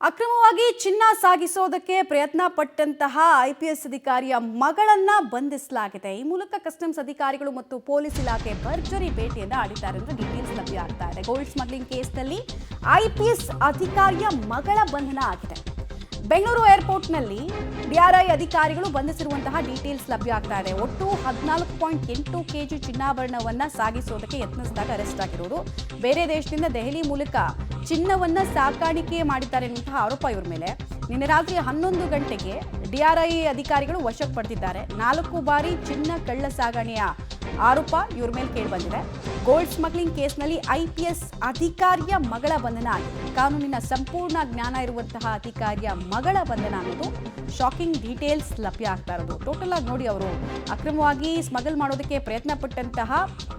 ಅಕ್ರಮವಾಗಿ ಚಿನ್ನ ಸಾಗಿಸೋದಕ್ಕೆ ಪ್ರಯತ್ನ ಪಟ್ಟಂತಹ ಐಪಿಎಸ್ ಅಧಿಕಾರಿಯ ಮಗಳನ್ನ ಬಂಧಿಸಲಾಗಿದೆ. ಈ ಮೂಲಕ ಕಸ್ಟಮ್ಸ್ ಅಧಿಕಾರಿಗಳು ಮತ್ತು ಪೊಲೀಸ್ ಇಲಾಖೆ ಭರ್ಜರಿ ಭೇಟಿಯನ್ನು ಆಡಿದ್ದಾರೆ ಅಂತ ಡೀಟೇಲ್ಸ್ ಲಭ್ಯ ಆಗ್ತಾ ಇದೆ. ಗೋಲ್ಡ್ ಸ್ಮಗ್ಲಿಂಗ್ ಕೇಸ್ನಲ್ಲಿ ಐಪಿಎಸ್ ಅಧಿಕಾರಿಯ ಮಗಳ ಬಂಧನ ಆಗಿದೆ. ಬೆಂಗಳೂರು ಏರ್ಪೋರ್ಟ್ನಲ್ಲಿ ಡಿಆರ್ಐ ಅಧಿಕಾರಿಗಳು ಬಂಧಿಸಿರುವಂತಹ ಡೀಟೇಲ್ಸ್ ಲಭ್ಯ ಆಗ್ತಾ ಇದೆ. ಒಟ್ಟು 14.8 ಕೆಜಿ ಚಿನ್ನಾಭರಣವನ್ನ ಸಾಗಿಸೋದಕ್ಕೆ ಯತ್ನಿಸಿದಾಗ ಅರೆಸ್ಟ್ ಆಗಿರೋದು. ಬೇರೆ ದೇಶದಿಂದ ದೆಹಲಿ ಮೂಲಕ ಚಿನ್ನವನ್ನ ಸಾಗಾಣಿಕೆ ಮಾಡಿದ್ದಾರೆ ಎನ್ನುವಂತಹ ಆರೋಪ ಇವ್ರ ಮೇಲೆ. ನಿನ್ನೆ ರಾತ್ರಿ 11 ಗಂಟೆಗೆ ಡಿಆರ್ಐ ಅಧಿಕಾರಿಗಳು ವಶಕ್ಕೆ ಪಡೆದಿದ್ದಾರೆ. 4 ಬಾರಿ ಚಿನ್ನ ಕಳ್ಳ ಸಾಗಣೆಯ ಆರೋಪ ಇವ್ರ ಮೇಲೆ ಕೇಳಿಬಂದಿದೆ. ಗೋಲ್ಡ್ ಸ್ಮಗ್ಲಿಂಗ್ ಕೇಸ್ನಲ್ಲಿ ಐಪಿಎಸ್ ಅಧಿಕಾರಿಯ ಮಗಳ ಬಂಧನ ಆಗಿದೆ. ಕಾನೂನಿನ ಸಂಪೂರ್ಣ ಜ್ಞಾನ ಇರುವಂತಹ ಅಧಿಕಾರಿಯ ಮಗಳ ಬಂಧನ ಅನ್ನೋದು ಶಾಕಿಂಗ್ ಡೀಟೇಲ್ಸ್ ಲಭ್ಯ ಆಗ್ತಾ ಇರೋದು. ಟೋಟಲ್ ಆಗಿ ನೋಡಿ, ಅವರು ಅಕ್ರಮವಾಗಿ ಸ್ಮಗಲ್ ಮಾಡೋದಕ್ಕೆ ಪ್ರಯತ್ನ ಪಟ್ಟಂತಹ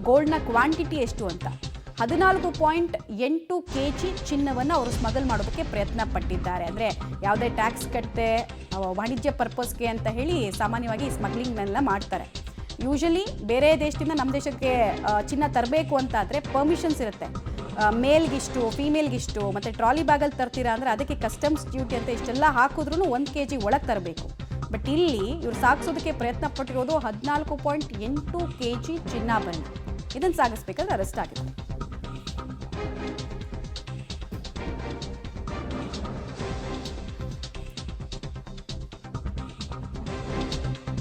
ಗೋಲ್ಡ್ನ ಕ್ವಾಂಟಿಟಿ ಎಷ್ಟು ಅಂತ 14.8 ಕೆಜಿ ಚಿನ್ನವನ್ನು ಅವರು ಸ್ಮಗಲ್ ಮಾಡೋದಕ್ಕೆ ಪ್ರಯತ್ನ ಪಟ್ಟಿದ್ದಾರೆ. ಅಂದರೆ ಯಾವುದೇ ಟ್ಯಾಕ್ಸ್ ಕಟ್ಟದೆ ವಾಣಿಜ್ಯ ಪರ್ಪಸ್ಗೆ ಅಂತ ಹೇಳಿ ಸಾಮಾನ್ಯವಾಗಿ ಸ್ಮಗ್ಲಿಂಗ್ನೆಲ್ಲ ಮಾಡ್ತಾರೆ. ಯೂಶಲಿ ಬೇರೆ ದೇಶದಿಂದ ನಮ್ಮ ದೇಶಕ್ಕೆ ಚಿನ್ನ ತರಬೇಕು ಅಂತಾದರೆ ಪರ್ಮಿಷನ್ಸ್ ಇರುತ್ತೆ. ಮೇಲ್ಗಿಷ್ಟು, ಫೀಮೇಲ್ಗಿಷ್ಟು, ಮತ್ತು ಟ್ರಾಲಿ ಬ್ಯಾಗಲ್ಲಿ ತರ್ತೀರಾ ಅಂದರೆ ಅದಕ್ಕೆ ಕಸ್ಟಮ್ಸ್ ಡ್ಯೂಟಿ ಅಂತ ಇಷ್ಟೆಲ್ಲ ಹಾಕಿದ್ರೂ 1 ಕೆಜಿ ಒಳಗೆ ತರಬೇಕು. ಬಟ್ ಇಲ್ಲಿ ಇವರು ಸಾಗಿಸೋದಕ್ಕೆ ಪ್ರಯತ್ನ ಪಟ್ಟಿರೋದು 14.8 ಕೆಜಿ ಚಿನ್ನಾಭರಣ. ಇದನ್ನು ಸಾಗಿಸ್ಬೇಕಾದ್ರೆ ಅರೆಸ್ಟ್ ಆಗಿದೆ.